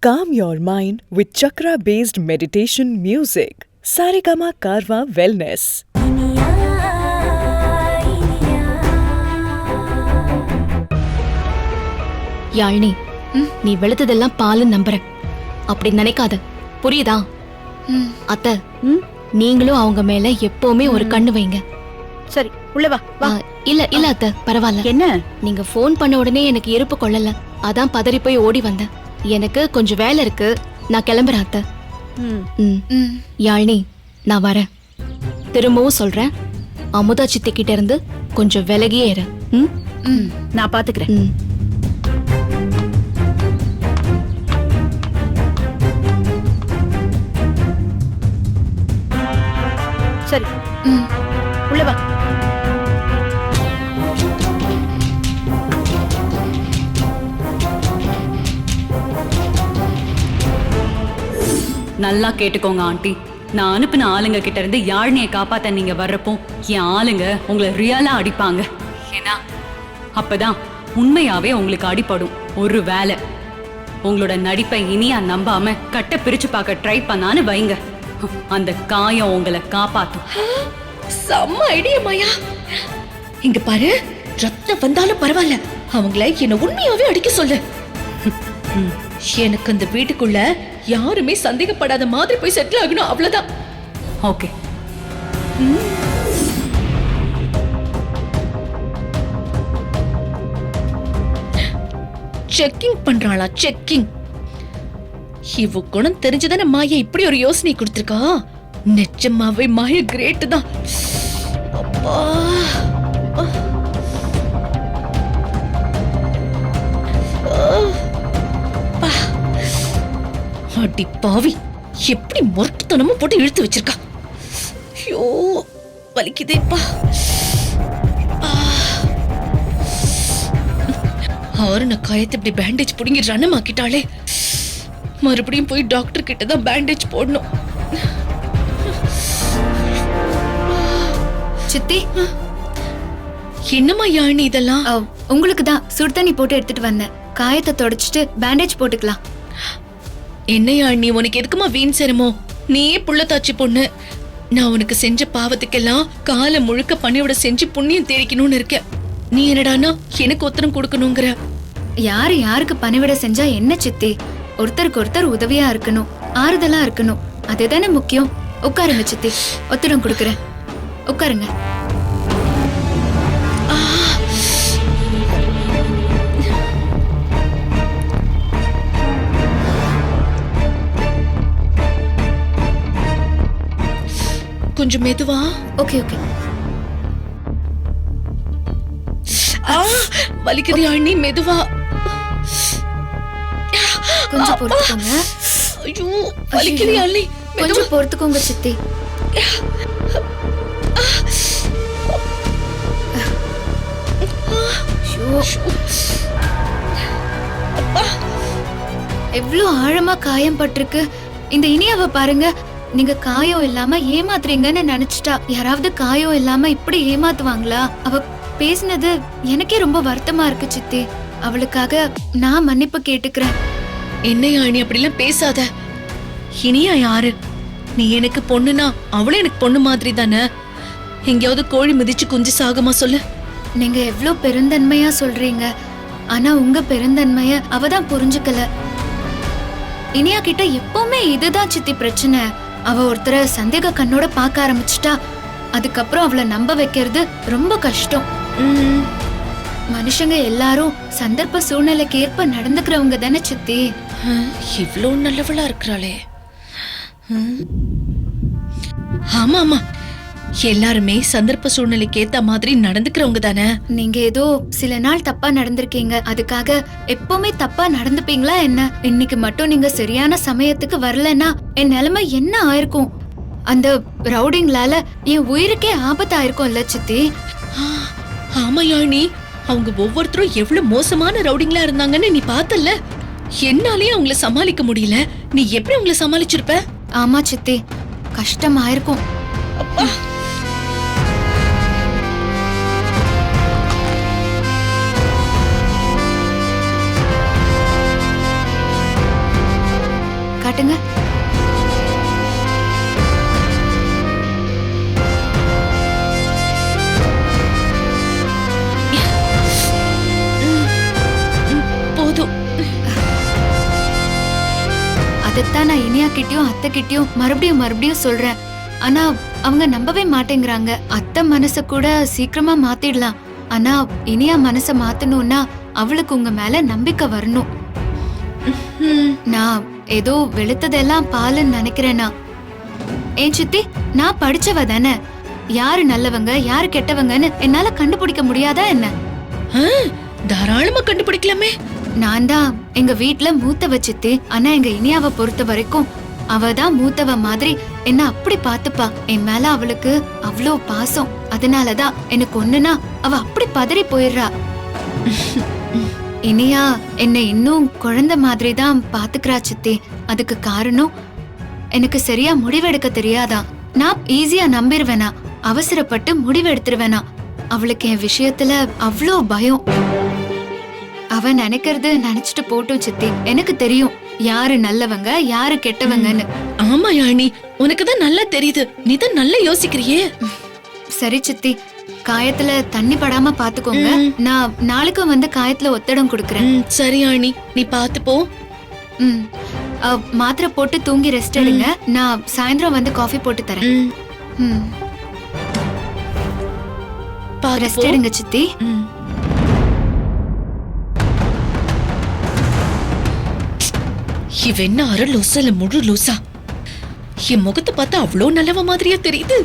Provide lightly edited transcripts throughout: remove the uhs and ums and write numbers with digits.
Calm your mind with chakra-based meditation music. Saregama Karwa Wellness. Yazhini, நீ வெளுத்ததெல்லாம் பாலு நம்புற. அப்படி நினைக்காத, புரியுதா? அத்த, நீங்களும் அவங்க மேல எப்பவுமே ஒரு கண்ணு வைங்க. சரி, உள்ள வா. வா. இல்ல அத்த, பரவாயில்ல. என்ன? நீங்க போன் பண்ண உடனே எனக்கு இருப்பு கொள்ளல, அதான் பதறி போய் ஓடி வந்தேன். எனக்கு கொஞ்சம் வேலை இருக்கு, நான் கிளம்புறேன் அத்த. யாழ்னி, நான் வரேன். திரும்பவும் சொல்றேன், அமுதா சித்தி கிட்ட இருந்து கொஞ்சம் விலகியே இரு. நான் பாத்துக்கிறேன். சரி, உள்ள வா. நல்லா கேட்டுக்கோங்க ஆண்டி. நான் அனுப்பின ஆளுங்க கிட்ட இருந்து யாழ்னியை காப்பாத்த நீங்க வர்றப்போ என் ஆளுங்க உங்களை ரியலா அடிப்பாங்க. ஏன்னா அப்பதான் உண்மையாவே உங்களுக்கு அடிப்படும். ஒரு வேலை உங்களோட நடிப்பை இனியா நம்பாம கட்ட பிரிச்சு பார்க்க ட்ரை பண்ணான்னு வைங்க, அந்த காயம் உங்களை காப்பாத்தும். செம்ம ஐடியா மாயா. இங்க பாரு, ரத்தம் வந்தாலும் பரவாயில்ல, அவங்கள என்ன உண்மையாவே அடிக்க சொல்லு. எனக்கு அந்த வீட்டுக்குள்ள யாருமே சந்தேகப்படாத மாதிரி போய் செட்டில் ஆகணும், அவ்வளவுதான். ஓகே. செக்கிங் பண்றாளா? செக்கிங். இவ குணம் தெரிஞ்சுதானே மாயா இப்படி ஒரு யோசனை கொடுத்திருக்கா. நிஜமாவே மாயா கிரேட் தான். அப்பா, அடி பாவி, எப்படி மொரட்டுத்தனமும் போட்டு இழுத்து வச்சிருக்கா. ஐயோ, வலிக்குதேப்பா. ஆறுன காயத்தை இப்படி பேண்டேஜ் புடுங்கிடுறான்னு மாக்கிட்டாளே. மறுபடியும் போய் டாக்டர் கிட்ட தான் பேண்டேஜ் போடணும். சித்தி, என்னம்மா யாழ்னி இதெல்லாம்? உங்களுக்கு தான் சுடு தண்ணி போட்டு எடுத்துட்டு வந்தேன். காயத்தை தொடச்சிட்டு பேண்டேஜ் போட்டுக்கலாம். என்ன யாழ்னி, உனக்கு எதுக்குமா வீண் சேரமோ? நீயே புள்ளத்தாச்சி பொண்ணு. நான் உனக்கு செஞ்ச பாவத்துக்கெல்லாம் காலம் முழுக்க பணியோட செஞ்சு புண்ணியம் தேடிக்கணும்னு இருக்க. நீ என்னடானா எனக்கு உத்தரம் கொடுக்கணுங்கிற? யாரு யாருக்கு பணிவிட செஞ்சா என்ன சித்தி? ஒருத்தருக்கு ஒருத்தர் உதவியா இருக்கணும், ஆறுதலா இருக்கணும், அதுதானே முக்கியம். உட்காருங்க சித்தி, ஒத்தரம் கொடுக்கறேன். உட்காருங்க. கொஞ்சம் மெதுவா. Okay okay. வலிக்குது யாழ்னி, மெதுவா. கொஞ்சம் பொறுத்துக்கோங்க. ஐயோ, வலிக்குது யாழ்னி, கொஞ்சம் பொறுத்துக்கோங்க சித்தி. எவ்வளவு ஆழமா காயம் பட்டிருக்கு. இந்த இனியாவை பாருங்க. நீங்க காயம் இல்லாம ஏமாத்துறீங்கன்னு நினைச்சிட்டா யாராவது காயம் இல்லாம இப்படி ஏமாத்துவாங்களா? அவ பேசினது எனக்கே ரொம்ப வருத்தமா இருக்கு சித்தி. அவளுக்காக நான் மன்னிப்பு கேட்டுக்கிறேன். என்ன யாழ்னி, அப்படிலாம் பேசாத. இனியா யாரு? நீ எனக்கு பொண்ணுனா அவளும் எனக்கு பொண்ணு மாதிரி தானே. எங்கேயாவது கோழி மிதிச்சு குஞ்சு சாகமா சொல்லு. நீங்க எவ்வளவு பெருந்தன்மையா சொல்றீங்க, ஆனா உங்க பெருந்தன்மைய அவதான் புரிஞ்சுக்கல. இனியா கிட்ட எப்பவுமே இதுதான் சித்தி பிரச்சனை. அவ ஒருத்தரை சந்தேக கண்ணோட பார்க்க ஆரம்பிச்சுட்டா அதுக்கப்புறம் அவளை நம்ப வைக்கிறது ரொம்ப கஷ்டம். மனுஷங்க எல்லாரும் சந்தர்ப்ப சூழ்நிலைக்கு ஏற்ப நடந்துக்கிறவங்க தானே சித்தி. இவ்ளோ நல்லவளா இருக்கிறாளே. ஆமா ஆமா, எல்லாருமே சந்தர்ப்ப சூழ்நிலைக்கு ஏத்த மாதிரி நடந்துக்கிறவங்க தானே. நீங்க ஏதோ சில நாள் தப்பா நடந்திருக்கீங்க, அதுக்காக எப்பவுமே தப்பா நடந்துப்பீங்களா என்ன? இன்னைக்கு மட்டும் நீங்க சரியான சமயத்துக்கு வரலன்னா என் நிலைமை என்ன ஆயிருக்கும்? அந்த ரவுடிங்களால என் உயிருக்கே ஆபத்தாயிருக்கும்ல சித்தி. ஆமா யாழ்னி, அவங்க ஒவ்வொருத்தரும் எவ்வளவு மோசமான ரவுடிங்களா இருந்தாங்கன்னு நீ பார்த்தல்ல. என்னாலே அவங்கள சமாளிக்க முடியல. நீ எப்படி அவங்கள சமாளிச்சிருப்ப? ஆமா சித்தி, கஷ்டமாயிருக்கும். அப்பா, காட்டுங்க. போதும். அதைத்தான் நான் இனியா கிட்டயும் அத்தை கிட்டயும் மறுபடியும் சொல்றேன். ஆனா அவங்க நம்பவே மாட்டேங்கிறாங்க. அத்தை மனச கூட சீக்கிரமா மாத்திடலாம். ஆனா இனியா மனச மாத்தணும்னா அவளுக்கு உங்க மேல நம்பிக்கை வரணும். நான் ஏதோ வெளுத்ததெல்லாம் பாலுன்னு நினைக்கிறேனா? ஏன் சித்தி, நான் படிச்சவ தானே. யாரு நல்லவங்க யாரு கெட்டவங்கன்னு என்னால கண்டுபிடிக்க முடியாதா என்ன? தாராளமா கண்டுபிடிக்கலாமே. நான் தான் எங்க வீட்ல மூத்தவ சித்தி. ஆனா எங்க இனியாவை பொறுத்த வரைக்கும் அவ தான் மூத்தவ மாதிரி என்ன அப்படி பாத்துப்பா. என் மேல அவளுக்கு அவ்வளோ பாசம். அதனாலதான் எனக்கு ஒண்ணுனா அவ அப்படி பதறி போயிடுறா. இனியா என்ன இன்னும் குழந்தை மாதிரி தான் பாத்துக்கிறா சித்தி. அதுக்கு காரணம் எனக்கு சரியா முடிவெடுக்க தெரியாதான். நான் ஈஸியா நம்பிடுவேனா, அவசரப்பட்டு முடிவு எடுத்துருவேனா. அவளுக்கு என் விஷயத்துல அவ்வளோ பயம். அவ நினைக்கிறது நினைச்சிட்டு போட்டும் சித்தி. எனக்கு தெரியும் யாரு நல்லவங்க யாரு கெட்டவங்கன்னு. ஆமா யாழினி, உனக்குதான் நல்லா தெரியுது. நீ தான் நல்லா யோசிக்கிறியே. சரி சித்தி, காயத்துல தண்ணி படாம பாத்துக்கோங்க. நான் நாளைக்கும் வந்து காயத்துல ஒத்தடம் கொடுக்கறேன். சரி யாழினி, நீ பாத்து போ. மாத்திரை போட்டு தூங்கி ரெஸ்ட் எடுங்க. நான் சாயந்தரம் வந்து காஃபி போட்டு தரேன். ரெஸ்ட் எடுங்க சித்தி. இவன் அரை லூசா இல்ல முழு லூசா? என் முகத்தை பார்த்தா அவ்வளோ நல்லவ மாதிரியா தெரியுது.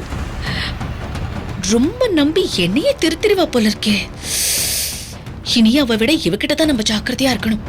ரொம்ப நம்பி என்னையே திருத்திருவா போல இருக்கே. இனி அவ விட இவகிட்ட தான் நம்ம ஜாக்கிரதையா இருக்கணும்.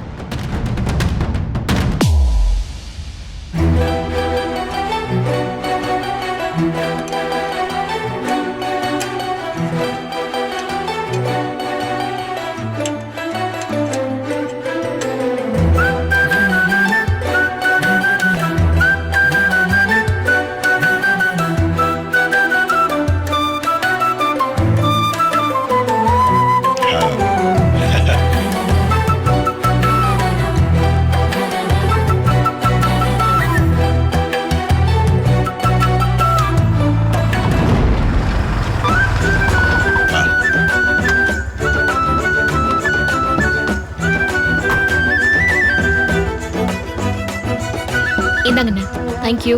இந்தாங்கண்ணே. தேங்க்யூ.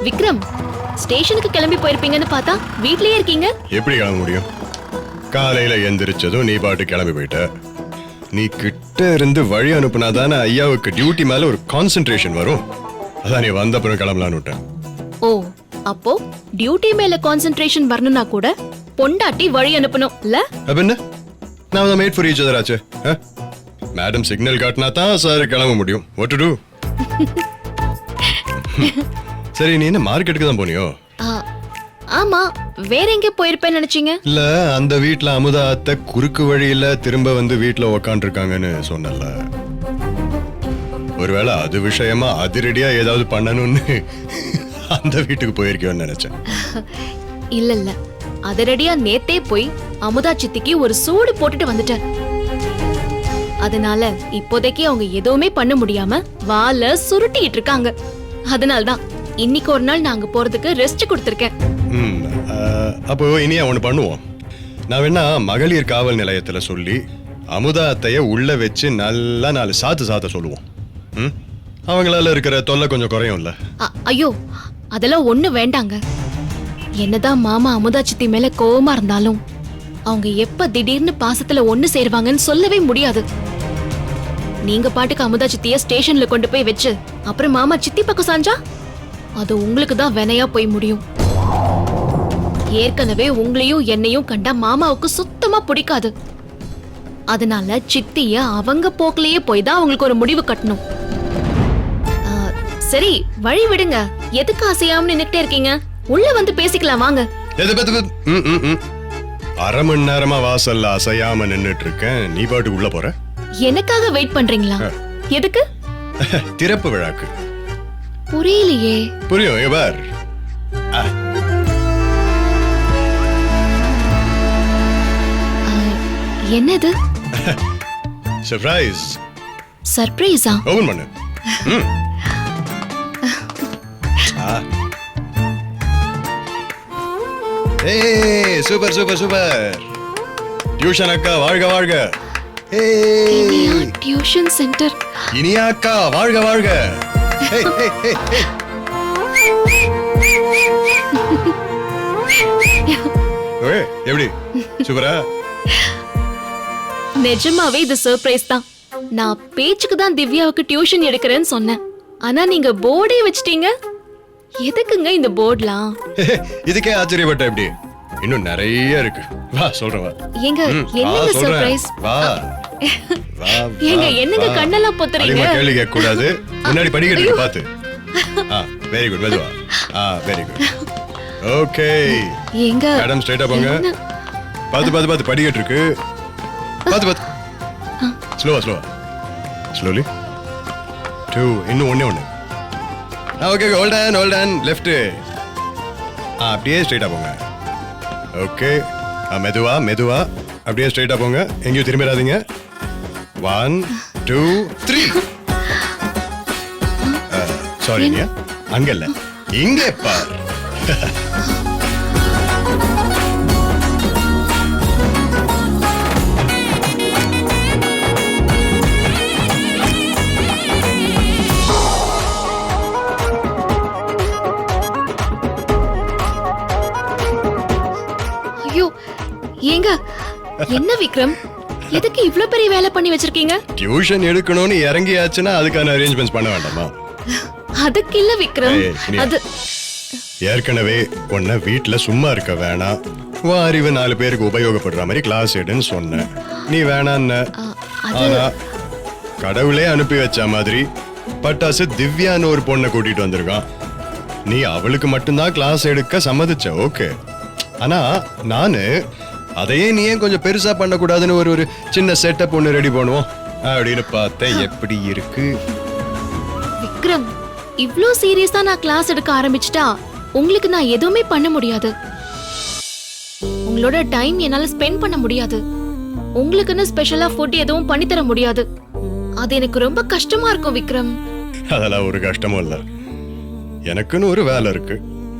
விக்ரம், ஸ்டேஷனுக்கு கிளம்பி போயிருப்பீங்கன்னு பார்த்தா வீட்லயே இருக்கீங்க. எப்படி கிளம்ப முடியும்? காலையில எந்திரிச்சதும் நீ பாட்டு கிளம்பி போயிட்ட. நீ கிட்ட இருந்து வழி அனுப்புனாதானே ஐயாவுக்கு டியூட்டி மேல ஒரு கான்சென்ட்ரேஷன் வரும். அதான் நீ வந்த அப்புறம் கிளம்பலான்னு விட்டேன். ஓ, அப்போ டியூட்டி மேல கான்சென்ட்ரேஷன் வரணும்னா கூட பொண்டாட்டி வழி அனுப்பணும் இல்ல? அப்ப என்ன, நான் தான் மேட் ஃபார் ஈச் அதர் ஆச்சு. மேடம் சிக்னல் காட்டினா தான் சார் கிளம்ப முடியும். What to to? சரி, நீ என்ன மார்க்கெட்டுக்கு தான் போனியோ? ஆமா, வேற எங்க போயிருப்பேன்னு நினைச்சீங்க? இல்ல, அந்த வீட்ல அமுதா அத்தை குறுக்கு வழியில திரும்ப வந்து வீட்ல உக்காந்து இருக்காங்கன்னு சொன்னல. ஒருவேளை அது விஷயமா அதிரடியா ஏதாவது பண்ணணும்னு அந்த வீட்டுக்கு போயிருக்கியோன்னு நினைச்சேன். இல்ல இல்ல, அதிரடியா நேத்தே போய் அமுதா சித்திக்கு ஒரு சூடு போட்டுட்டு வந்துட்டேன். அதனால இப்போதைக்கு அவங்க எதுவுமே பண்ண முடியாம வால சுருட்டிட்டு இருக்காங்க. அதனால்தான் இன்னைக்கு ஒரு நாள் நாங்க போறதுக்கு ரெஸ்ட் கொடுத்திருக்கேன். அப்போ இனியா ஒண்ணு பண்ணுவோம். நான் வேணா மகளிர் காவல் நிலையத்துல சொல்லி அமுதா அத்தைய உள்ள வச்சு நல்லா 4 சாத்த சொல்லுவோம். அவங்களால இருக்கிற தொல்லை கொஞ்சம் குறையும்ல. ஐயோ, அதெல்லாம் ஒண்ணு வேண்டாங்க. என்னதான் மாமா அமுதா சித்தி மேல கோவமா இருந்தாலும் அவங்க எப்ப திடீர்னு பாசத்துல ஒண்ணு சேருவாங்கன்னு சொல்லவே முடியாது. நீங்க பாட்டுக்கு அமுதா சித்திய ஸ்டேஷன்ல கொண்டு போய் வச்சு அப்புறம் மாமா சித்தி பக்கம் சாஞ்சா அது உங்களுக்கு தான் வினையா போய் முடியும். ஏற்கனவே உங்களையும் என்னையும் கண்டா மாமாவுக்கு சுத்தமா பிடிக்காது. அதனால சித்திய அவங்க போக்கிலேயே போய் தான் அவங்களுக்கு ஒரு முடிவு கட்டணும். சரி, வழி விடுங்க. எதுக்கு அசையாம நின்னுட்டே இருக்கீங்க? உள்ள வந்து பேசிக்கலாம் வாங்க. அரை மணி நேரமா வாசல்ல அசையாம நின்னுட்டு இருக்கேன். நீ பாட்டுக்கு உள்ள போற? எனக்காக வெயிட் பண்றீங்களா? எதுக்கு? திறப்பு விழாக்கு. புரியலையே. புரியும், எவர் என்னது? சர்ப்ரைஸ். சர்ப்ரைஸா? ஓபன் பண்ணு. ம். ஆ. ஏய் சூப்பர் சூப்பர் சூப்பர். டியூஷன் அக்கா வாழ்க வாழ்க. ஏய் டியூஷன் சென்டர். இனியா அக்கா வாழ்க வாழ்க. ஏய் ஏய் ஏய் ஏய். ஓய் எப்படி சூப்பரா? நிஜமாவே இது சர்ப்ரைஸ் தான். நான் பேச்சுக்கு தான் திவ்யாவுக்கு டியூஷன் எடுக்கிறேன்னு சொன்னேன். ஆனா நீங்க போர்டே வச்சிட்டீங்க. எதுக்குங்க இந்த போர்ட்லாம்? இதுக்கே ஆச்சரியப்பட்ட எப்படி? இன்னும் நிறைய இருக்கு. வா சொல்றேன் வா. ஏங்க ம், வா, என்னங்க சொல்றேன். சர்ப்ரைஸ்? வா வா ஏங்க வா, என்னங்க வா. கண்ணெல்லாம் பொத்துறீங்க? அதிகமா கேள்வி கேட்க கூடாது. முன்னாடி படிக்கட்டு பாத்து. வெரி குட் மெதுவா. Very good. ஓகே ஏங்க மேடம் ஸ்ட்ரைட்டா போங்க. என்ன? பாத்து படிக்கட்டு இருக்கு. பாத்து ஸ்லோவா ஸ்லோலி. 2 இன்னும் ஒண்ணே. Okay hold on left. அப்படியே ஸ்ட்ரைட்டா போங்க. ஓகே மெதுவா அப்படியே ஸ்ட்ரைட்டா போங்க. எங்கேயும் திரும்பிடாதீங்க. 1 2 3. சாரி நீ அங்க இல்ல இங்க பார். ஐயோ ஏங்க என்ன விக்ரம், எதுக்கு இவ்ளோ பெரிய வேலை பண்ணி வச்சிருக்கீங்க? டியூஷன் எடுக்கணும்னு இறங்கியாச்சுன்னா அதுக்கான அரேஞ்ச்மெண்ட்ஸ் பண்ண வேண்டாமா? அதுக்கு இல்ல விக்ரம், ஏய், இனியா. அது ஏற்கனவே உன்னை வீட்டுல சும்மா இருக்க வேணாம், உன் அறிவு 4 பேருக்கு உபயோகப்படுற மாதிரி கிளாஸ் எடுன்னு சொன்னேன். நீ வேணான்னு. ஆனா கடவுளே அனுப்பி வச்ச மாதிரி பட்டாசு திவ்யான்னு ஒரு பொண்ணை கூட்டிட்டு வந்திருக்கான். நீ அவளுக்கு மட்டும்தான் கிளாஸ் எடுக்க சம்மதிச்ச, ஓகே. ஆனா நானு அதையே நீ ஏன் கொஞ்சம் பெருசா பண்ணக்கூடாதுன்னு ஒரு சின்ன செட்டப் ஒன்று ரெடி பண்ணுவோம் அப்படின்னு பார்த்தேன். எப்படி இருக்கு விக்ரம், இவ்ளோ சீரியஸா நான் கிளாஸ் எடுக்க ஆரம்பிச்சிட்டா உங்களுக்கு நான் எதுவுமே பண்ண முடியாது. உங்களோட டைம் என்னால ஸ்பெண்ட் பண்ண முடியாது. உங்களுக்குன்னு ஸ்பெஷலா ஃபுட் எதுவும் பண்ணி தர முடியாது. அது எனக்கு ரொம்ப கஷ்டமா இருக்கும் விக்ரம். அதெல்லாம் ஒரு கஷ்டமும் இல்ல. எனக்குன்னு ஒரு வேலை இருக்கு.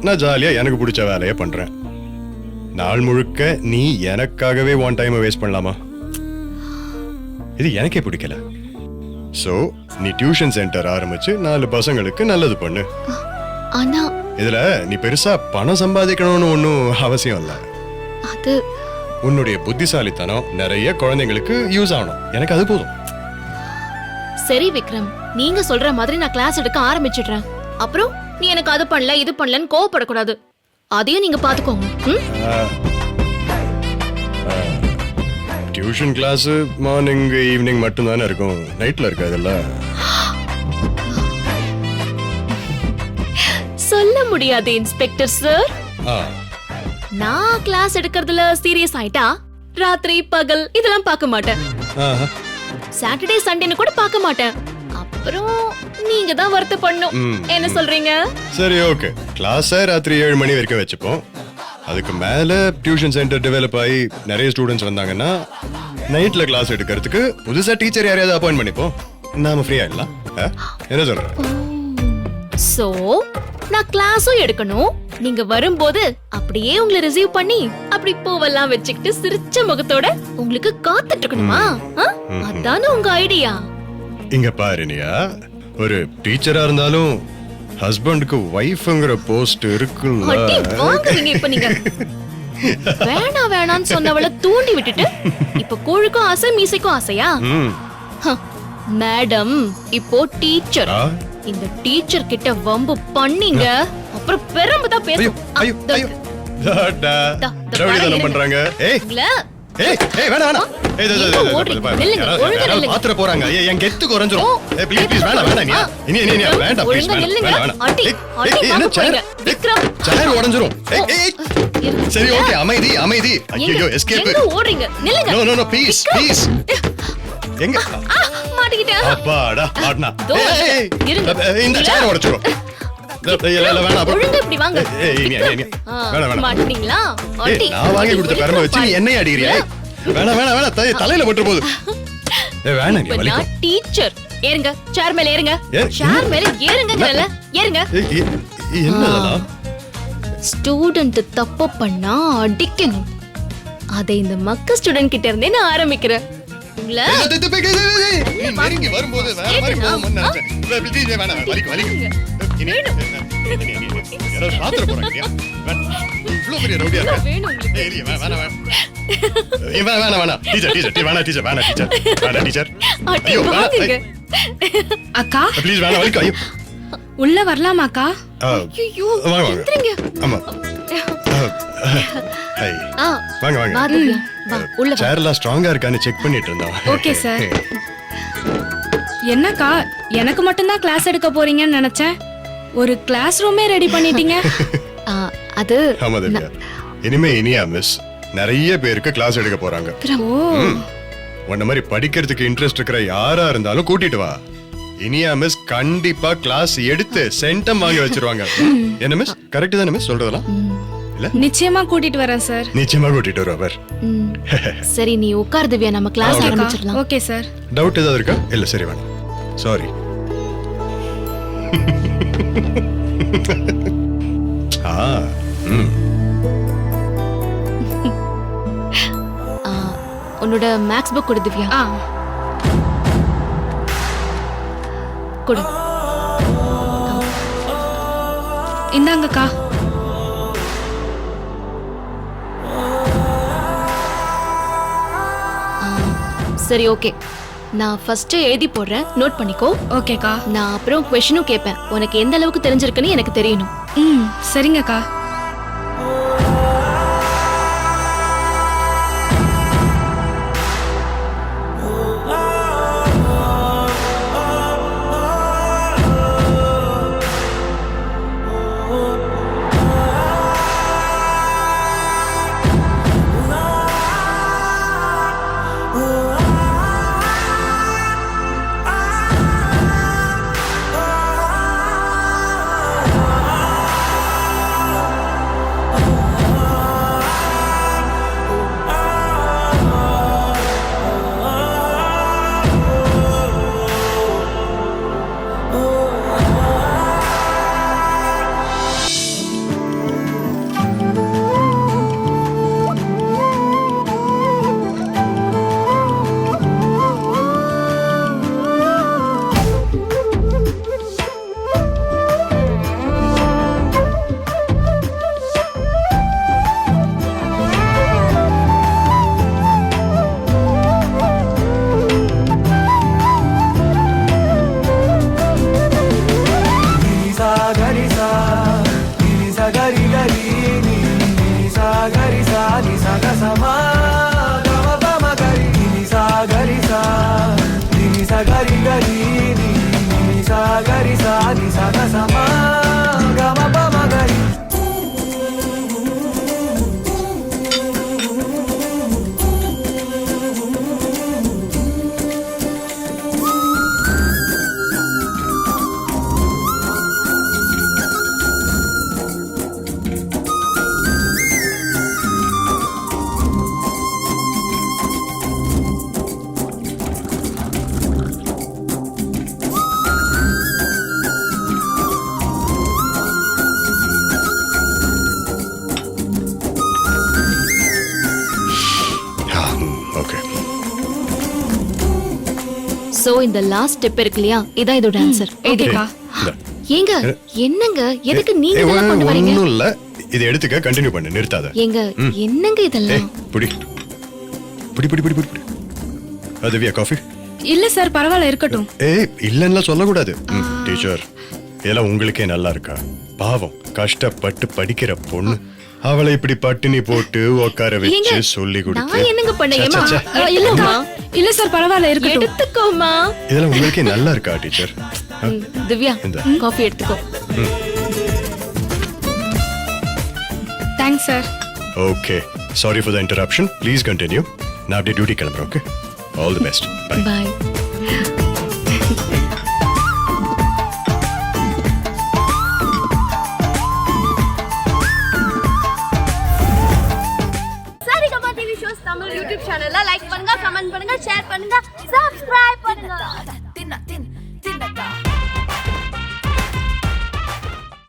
நான் ஜாலியா எனக்கு பிடிச்ச வேலையை பண்றேன். நாள் முழுக்க நீ எனக்காகவே ஒன் டைம் வேஸ்ட் பண்ணலாமா? இது எனக்கே பிடிக்கல. சோ நீ டியூஷன் சென்டர் ஆரம்பிச்சு 4 பசங்களுக்கு நல்லது பண்ணு. ஆனா இதுல நீ பெருசா பணம் சம்பாதிக்கணும்னு ஒன்னும் அவசியம் இல்ல. அது உன்னுடைய புத்திசாலித்தனம் நிறைய குழந்தைங்களுக்கு யூஸ் ஆகணும். எனக்கு அது போதும். சரி விக்ரம், நீங்க சொல்ற மாதிரி நான் கிளாஸ் எடுக்க ஆரம்பிச்சிடுறேன். அப்புறம் நீ எனக்கு அது பண்ணல இது பண்ணலன்னு கோவப்படக்கூடாது. அதையும் நீங்க பாத்துக்கோங்க. டியூஷன் கிளாஸ் மார்னிங் ஈவினிங் மட்டும் தானே இருக்கும், நைட்ல இருக்காதுல்ல. சொல்ல முடியாது இன்ஸ்பெக்டர் சார். ஆ, நான் கிளாஸ் எடுக்கிறதுல சீரியஸ் ஆயிட்டா ராத்திரி பகல் இதெல்லாம் பார்க்க மாட்டேன். ஆஹா. சாட்டர்டே சண்டேன்னு கூட பார்க்க மாட்டேன். அப்புறம் நீங்க தான் வருத்தப்படணும். என்ன சொல்றீங்க? சரி ஓகே, கிளாஸை ராத்திரி 7 மணி வரைக்கும் வச்சுப்போம். அதுக்கு மேல டியூஷன் சென்டர் டெவலப் ஆகி நிறைய ஸ்டூடெண்ட்ஸ் வந்தாங்கன்னா நைட்ல கிளாஸ் எடுக்கிறதுக்கு புதுசா டீச்சர் யாரையாவது அப்பாயிண்ட் பண்ணிப்போம். நாம ஃப்ரீ ஆயிடலாம். என்ன சொல்ற? சோ நான் கிளாஸும் எடுக்கணும். நீங்க வரும்போது அப்படியே உங்களை ரிசீவ் பண்ணி அப்படி பூவெல்லாம் வச்சுக்கிட்டு சிரிச்ச முகத்தோட உங்களுக்கு காத்துட்டு இருக்கணுமா? அதானே உங்க ஐடியா? இங்க பாருனியா, ஒரு டீச்சரா இருந்தாலும் ஹஸ்பண்டுக்கு வைஃப்ங்கிற போஸ்ட் இருக்குல்ல. அடி வாங்குவீங்க இப்ப நீங்க. வேணான்னு சொன்னவள தூண்டி விட்டுட்டு இப்ப கூழுக்கும் ஆசை மீசைக்கும் ஆசையா? மேடம் இப்போ டீச்சர். இந்த டீச்சர் கிட்ட வம்பு பண்ணீங்க அப்புறம் பெரும்பு தான் பேசும். பண்றாங்க. ஏய் ஏய் ஏய் வேணாம். பாத்திர போறாங்க. என் கெத்து குறைஞ்சிரும். ப்ளீஸ் ப்ளீஸ் வேணாம் நீ வேண்டாம் ப்ளீஸ் வேணாம். என்ன சேர் உடைஞ்சிரும். சரி ஓகே, அமைதி. ஐயோ எஸ்கேப். ஓடுறீங்க, நில்லுங்க. நோ நோ நோ ப்ளீஸ் எங்க மாட்டிக்கிட்டேன். அப்பாடா மாட்னா. இருங்க. இந்த சேர் உடைச்சிரும். ஒழுங்கா இப்படி வாங்க. மாட்டீங்களா? நான் வாங்கி கொடுத்த பெருமை வச்சு என்னைய அடிக்கிறியா? வேணாம் தலையில பட்டு போகுது. வேணாம் நீ இப்ப நான் வலிக்கும். டீச்சர். ஏறுங்க, சேர் மேல ஏறுங்க. ஏ, சேர் மேல ஏறுங்கங்கறல. ஏறுங்க. என்னதெல்லாம்? ஸ்டூடண்ட் தப்பு பண்ணா அடிக்கணும். அதை இந்த மக்க ஸ்டூடண்ட் கிட்ட இருந்தே நான் ஆரம்பிக்கிறேன். உங்களை நெருங்கி வரும்போது வேற மாதிரி போகும்னு நினைச்சேன். வேணாம் வலிக்கும் வலிக்கும். யாரோ சாத்திர போறாங்க. இவ்வளவு பெரிய ரவுடியா இருக்க. வேணும் உங்களுக்கு. ஏய் இல்லையே, வேணாம் வேணாம் டீச்சர் வேணாம் டீச்சர். அடி ஐயோ வாங்குங்க. அக்கா ப்ளீஸ் வேணாம் வலிக்கும். ஐயோ உள்ள வரலாமாக்கா? ஐயோ, வாங்க எந்திரிங்க. ஆமா. ஹை ஆ, வாங்க வா வாங்க. திவ்யா, வா, உள்ள வா. சேர்லாம் ஸ்ட்ராங்கா இருக்கான்னு செக் பண்ணிட்டு இருந்தோம். Okay sir. என்னக்கா எனக்கு மட்டும்தான் கிளாஸ் எடுக்க போறீங்கன்னு நினைச்சேன். ஒரு கிளாஸ் ரூமே ரெடி பண்ணிட்டீங்க. ஆ, அது ஆமா திவ்யா, இனிமே இனியா மிஸ் நிறைய பேருக்கு கிளாஸ் எடுக்க போறாங்க. ஓ உன்ன மாதிரி படிக்கிறதுக்கு இன்ட்ரெஸ்ட் இருக்கிற யாரா இருந்தாலும் கூட்டிட்டு வா. இனியா மிஸ் கண்டிப்பா கிளாஸ் எடுத்து சென்டம் வாங்கி வச்சிருவாங்க. என்ன மிஸ் கரெக்ட் தானே மிஸ் சொல்றதெல்லாம்? இல்ல நிச்சயமா கூட்டிட்டு வரேன் சார். நிச்சயமா கூட்டிட்டு வருவார். ம். சரி, நீ உட்கார் திவ்யா, நம்ம கிளாஸ் ஆரம்பிச்சிடலாம். Okay sir. டவுட் ஏதாவது இருக்கா? இல்ல சரி வேணாம், சாரி. உன்னோட மேக்ஸ் புக் கொடு திவ்யா. ஆ கொடு. இந்தாங்கக்கா. சரி, ஓகே. நான் ஃபர்ஸ்ட் எழுதி போடுறேன், நோட் பண்ணிக்கோ. ஓகேக்கா. நான் அப்புறம் கொஸ்டினும் கேட்பேன். உனக்கு எந்த அளவுக்கு தெரிஞ்சிருக்குன்னு எனக்கு தெரியணும். ம் சரிங்கக்கா. சோ இந்த லாஸ்ட் ஸ்டெப் இருக்கு இல்லையா, இதான் இதோட ஆன்சர். எழுதிக்கா. ஏங்க என்னங்க, எதுக்கு நீங்க இதெல்லாம் கொண்டு வரீங்க? ஒண்ணும் இல்ல, இத எடுத்துக்க, கண்டினியூ பண்ணு, நிறுத்தாத. ஏங்க என்னங்க இதெல்லாம்? புடி புடி புடி புடி புடி. அதுவியா காஃபி? இல்ல சார், பரவாயில்ல இருக்கட்டும். ஏய் இல்லன்னா சொல்ல கூடாது. டீச்சர், இதெல்லாம் உங்களுக்கே நல்லா இருக்கா? பாவம், கஷ்டப்பட்டு படிக்கிற பொண்ணு, அவளை இப்படி பட்டினி போட்டு உட்கார வச்சு சொல்லி கொடுத்து. நான் என்னங்க பண்ணேன்? இல்லம்மா, இல்ல சார் பரவாயில்ல இருக்கட்டும். எடுத்துக்கோமா. இதெல்லாம் உங்களுக்கே நல்லா இருக்கா டீச்சர்? திவ்யா, காஃபி எடுத்துக்கோ. Thanks sir. Okay, sorry for the interruption. Please continue. நான் அப்படியே டியூட்டி கிளம்புறேன். Okay, all the best. Bye. By.